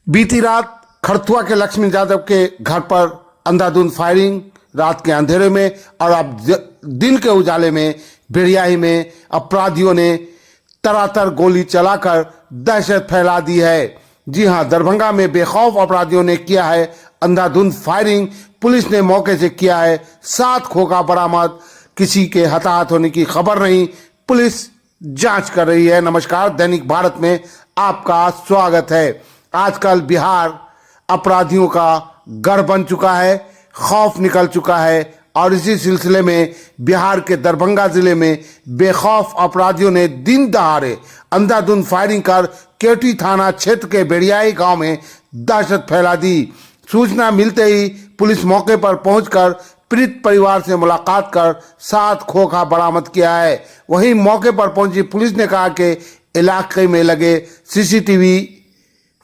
बीती रात खड़थुआ के लक्ष्मी यादव के घर पर अंधाधुंध फायरिंग, रात के अंधेरे में और अब दिन के उजाले में बेड़ियाही में अपराधियों ने तरातर गोली चलाकर दहशत फैला दी है। जी हां, दरभंगा में बेखौफ अपराधियों ने किया है अंधाधुंध फायरिंग। पुलिस ने मौके से किया है 7 खोखा बरामद। किसी के हताहत होने की खबर नहीं, पुलिस जांच कर रही है। नमस्कार, दैनिक भारत में आपका स्वागत है। आजकल बिहार अपराधियों का गढ़ बन चुका है, खौफ निकल चुका है और इसी सिलसिले में बिहार के दरभंगा जिले में बेखौफ अपराधियों ने दिन दहाड़े अंधाधुंध फायरिंग कर केवटी थाना क्षेत्र के बेड़ियाई गांव में दहशत फैला दी। सूचना मिलते ही पुलिस मौके पर पहुंचकर पीड़ित परिवार से मुलाकात कर 7 खोखा बरामद किया है। वहीं मौके पर पहुंची पुलिस ने कहा कि इलाके में लगे सीसीटीवी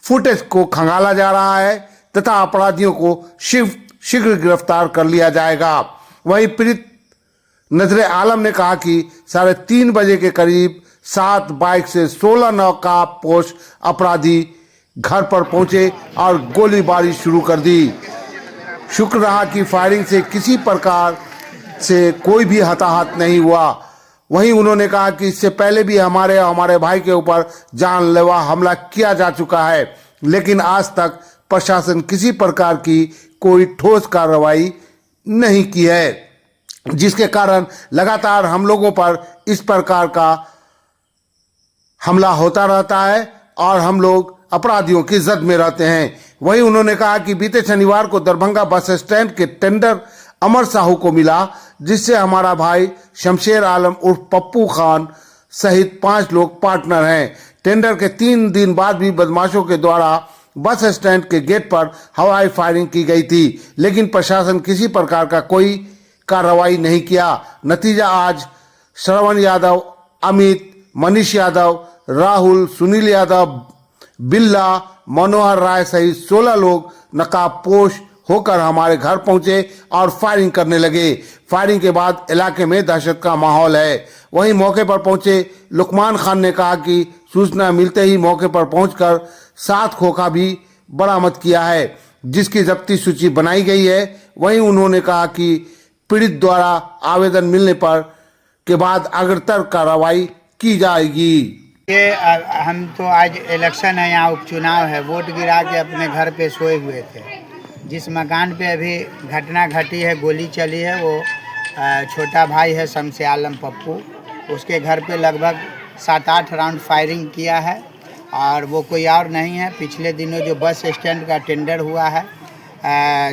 फुटेज को खंगाला जा रहा है तथा अपराधियों को शीघ्र गिरफ्तार कर लिया जाएगा। वहीं पीड़ित नजरे आलम ने कहा कि 3:30 बजे के करीब 7 बाइक से 16 नकाबपोश अपराधी घर पर पहुंचे और गोलीबारी शुरू कर दी। शुक्र रहा कि फायरिंग से किसी प्रकार से कोई भी हताहत नहीं हुआ। वहीं उन्होंने कहा कि इससे पहले भी हमारे भाई के ऊपर जानलेवा हमला किया जा चुका है, लेकिन आज तक प्रशासन किसी प्रकार की कोई ठोस कार्रवाई नहीं की है, जिसके कारण लगातार हम लोगों पर इस प्रकार का हमला होता रहता है और हम लोग अपराधियों की जद में रहते हैं। वहीं उन्होंने कहा कि बीते शनिवार को दरभंगा बस स्टैंड के टेंडर अमर साहू को मिला, जिससे हमारा भाई शमशेर आलम उर्फ पप्पू खान सहित 5 लोग पार्टनर हैं। टेंडर के 3 दिन बाद भी बदमाशों के द्वारा बस स्टैंड के गेट पर हवाई फायरिंग की गई थी, लेकिन प्रशासन किसी प्रकार का कोई कार्रवाई नहीं किया। नतीजा आज श्रवण यादव, अमित, मनीष यादव, राहुल, सुनील यादव, बिल्ला, मनोहर राय सहित 16 लोग नकाबपोश होकर हमारे घर पहुंचे और फायरिंग करने लगे। फायरिंग के बाद इलाके में दहशत का माहौल है। वहीं मौके पर पहुंचे लुकमान खान ने कहा कि सूचना मिलते ही मौके पर पहुंचकर 7 खोखा भी बरामद किया है, जिसकी जब्ती सूची बनाई गई है। वहीं उन्होंने कहा कि पीड़ित द्वारा आवेदन मिलने पर के बाद अग्रतर कार्रवाई की जाएगी। ये हम तो आज इलेक्शन है, यहाँ उपचुनाव है, वोट गिरा के अपने घर पे सोए हुए थे। जिस मकान पे अभी घटना घटी है, गोली चली है, वो छोटा भाई है शमशेर आलम पप्पू, उसके घर पे लगभग 7-8 राउंड फायरिंग किया है और वो कोई और नहीं है। पिछले दिनों जो बस स्टैंड का टेंडर हुआ है,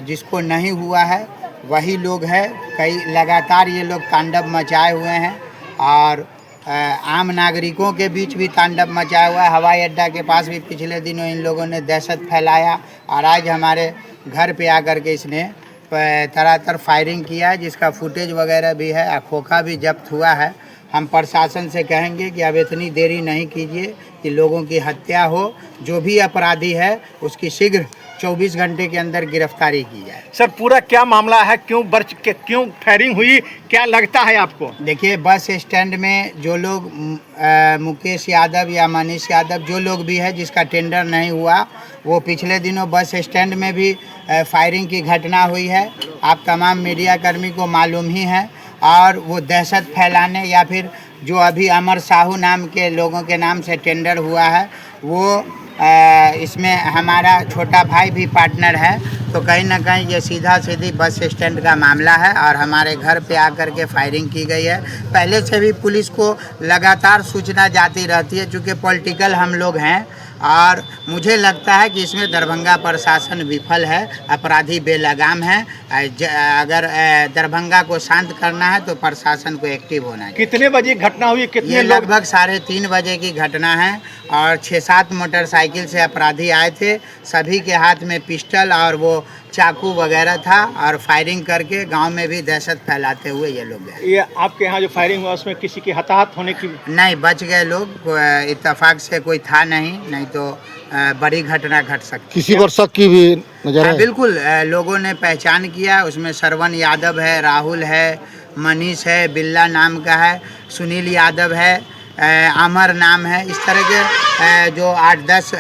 जिसको नहीं हुआ है वही लोग हैं। कई लगातार ये लोग तांडव मचाए हुए हैं और आम नागरिकों के बीच भी तांडव मचाया हुआ है। हवाई अड्डा के पास भी पिछले दिनों इन लोगों ने दहशत फैलाया और आज हमारे घर पे आकर के इसने तरातर फायरिंग किया है, जिसका फुटेज वगैरह भी है, खोखा भी जब्त हुआ है। हम प्रशासन से कहेंगे कि अब इतनी देरी नहीं कीजिए कि लोगों की हत्या हो। जो भी अपराधी है उसकी शीघ्र 24 घंटे के अंदर गिरफ्तारी की जाए। सर, पूरा क्या मामला है? क्यों फायरिंग हुई, क्या लगता है आपको? देखिए, बस स्टैंड में जो लोग मुकेश यादव या मनीष यादव, जो लोग भी है जिसका टेंडर नहीं हुआ, वो पिछले दिनों बस स्टैंड में भी फायरिंग की घटना हुई है। आप तमाम मीडिया कर्मी को मालूम ही है। और वो दहशत फैलाने या फिर जो अभी अमर साहू नाम के लोगों के नाम से टेंडर हुआ है, वो इसमें हमारा छोटा भाई भी पार्टनर है। तो कहीं ना कहीं ये सीधा सीधी बस स्टैंड का मामला है और हमारे घर पे आकर के फायरिंग की गई है। पहले से भी पुलिस को लगातार सूचना जाती रहती है, चूँकि पॉलिटिकल हम लोग हैं और मुझे लगता है कि इसमें दरभंगा प्रशासन विफल है, अपराधी बेलगाम है। अगर दरभंगा को शांत करना है तो प्रशासन को एक्टिव होना चाहिए। कितने बजे घटना हुई? कितने ये लोग? लगभग 3:30 बजे की घटना है और 6-7 मोटरसाइकिल से अपराधी आए थे। सभी के हाथ में पिस्टल और वो चाकू वगैरह था और फायरिंग करके गांव में भी दहशत फैलाते हुए ये लोग गए। ये आपके यहाँ जो फायरिंग हुआ उसमें किसी की हताहत होने की? नहीं, बच गए लोग, इत्तेफाक से कोई था नहीं तो बड़ी घटना घट सकती। किसी पर शक की भी नजर है? बिल्कुल, लोगों ने पहचान किया। उसमें श्रवण यादव है, राहुल है, मनीष है, बिल्ला नाम का है, सुनील यादव है, अमर नाम है। इस तरह के जो 8-10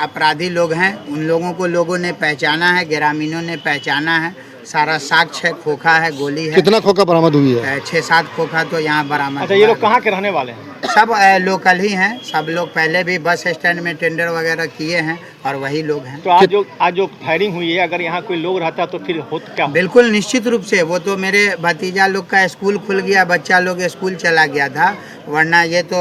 अपराधी लोग हैं, उन लोगों को लोगों ने पहचाना है, ग्रामीणों ने पहचाना है। सारा साक्ष्य है, खोखा है, गोली है। कितना खोखा बरामद हुई है? 6-7 खोखा तो यहाँ बरामद अच्छा, ये हुआ लोग है। कहाँ के रहने वाले हैं? सब लोकल ही हैं। सब लोग पहले भी बस स्टैंड में टेंडर वगैरह किए हैं और वही लोग हैं। तो आज जो फायरिंग हुई है, अगर यहाँ कोई लोग रहता तो फिर होता क्या? बिल्कुल निश्चित रूप से वो तो मेरे भतीजा लोग का स्कूल खुल गया, बच्चा लोग स्कूल चला गया था, वरना ये तो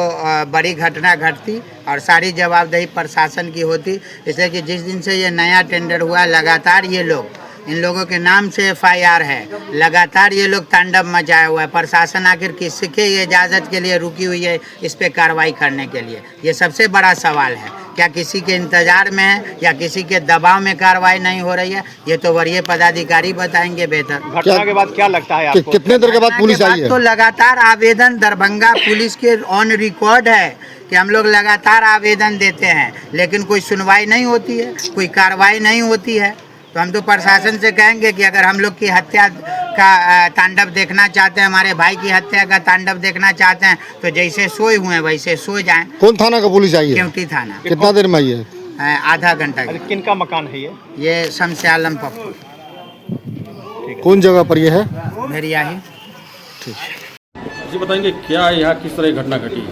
बड़ी घटना घटती और सारी जवाबदेही प्रशासन की होती। इसलिए कि जिस दिन से ये नया टेंडर हुआ, लगातार ये लोग, इन लोगों के नाम से FIR है, लगातार ये लोग तांडव मचाया हुआ है। प्रशासन आखिर किसके इजाज़त के लिए रुकी हुई है इस पे कार्रवाई करने के लिए, ये सबसे बड़ा सवाल है। क्या किसी के इंतजार में है या किसी के दबाव में कार्रवाई नहीं हो रही है, ये तो वरीय पदाधिकारी बताएंगे बेहतर। घटना के बाद क्या लगता है आपको? कितने देर के बाद पुलिस आई है? तो लगातार आवेदन दरभंगा पुलिस के ऑन रिकॉर्ड है कि हम लोग लगातार आवेदन देते हैं, लेकिन कोई सुनवाई नहीं होती है, कोई कार्रवाई नहीं होती है। तो हम तो प्रशासन से कहेंगे कि अगर हम लोग की हत्या का तांडव देखना चाहते हैं, हमारे भाई की हत्या का तांडव देखना चाहते हैं, तो जैसे सोए हुए हैं वैसे सो जाएं। कौन थाना का पुलिस आई है? केवटी थाना। कितना देर में आई है? आधा घंटा अरे किनका मकान है ये? ये शमसे आलम पप्पू कौन जगह पर ये है? भेड़िया ही। जी बताएंगे क्या यहाँ किस तरह की घटना घटी?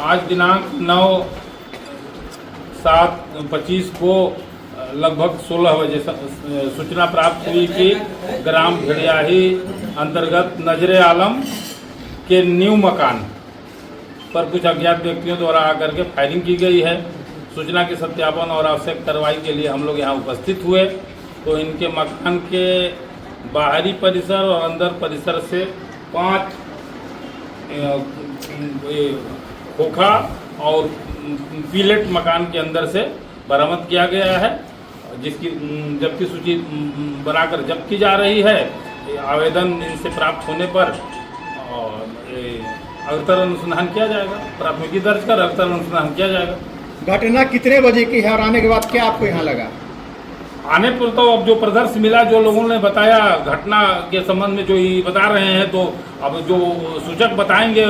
आज दिनांक 9/7/25 को लगभग 16 बजे सूचना प्राप्त हुई कि ग्राम भेड़ियाही अंतर्गत नजरे आलम के न्यू मकान पर कुछ अज्ञात व्यक्तियों द्वारा आकर के फायरिंग की गई है। सूचना के सत्यापन और आवश्यक कार्रवाई के लिए हम लोग यहाँ उपस्थित हुए तो इनके मकान के बाहरी परिसर और अंदर परिसर से 5 खोखा और पीलेट मकान के अंदर से बरामद किया गया है, जिसकी जब्ती सूची बनाकर जब्त की जा रही है। आवेदन इनसे प्राप्त होने पर अगतर अनुसंधान किया जाएगा, प्राथमिकी दर्ज कर अगतर अनुसंधान किया जाएगा। घटना कितने बजे की है और आने के बाद क्या आपको यहाँ लगा? आने पर तो अब जो प्रदर्श मिला, जो लोगों ने बताया घटना के संबंध में जो ये बता रहे हैं, तो अब जो सूचक बताएंगे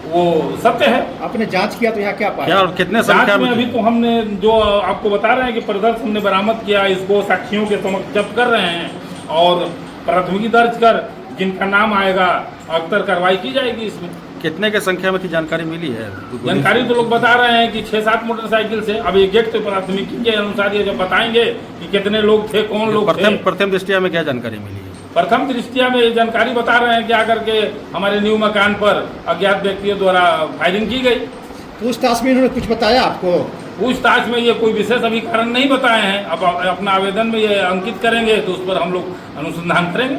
वो सत्य है। आपने जांच किया तो यहाँ क्या पाया? क्या और कितने जांच संख्या में में? अभी तो हमने जो आपको बता रहे हैं कि प्रदर्श हमने बरामद किया, इसको साक्षियों के समक्ष जब्त कर रहे हैं और प्राथमिकी दर्ज कर जिनका नाम आएगा अगतर कार्रवाई की जाएगी। इसमें कितने के संख्या में की जानकारी मिली है? जानकारी तो लोग बता रहे हैं कि 6-7 मोटरसाइकिल से। अब एग्जैक्ट तो प्राथमिकी के अनुसार ये जब बताएंगे कि कितने लोग थे, कौन लोग थे। प्रथम दृष्टिया में क्या जानकारी मिली है? प्रथम दृष्टिया में ये जानकारी बता रहे हैं कि आकर के हमारे न्यू मकान पर अज्ञात व्यक्तियों द्वारा फायरिंग की गई। पूछताछ में इन्होंने कुछ बताया आपको? पूछताछ में ये कोई विशेष अभी कारण नहीं बताए हैं। अब अपना आवेदन में ये अंकित करेंगे तो उस पर हम लोग अनुसंधान करेंगे।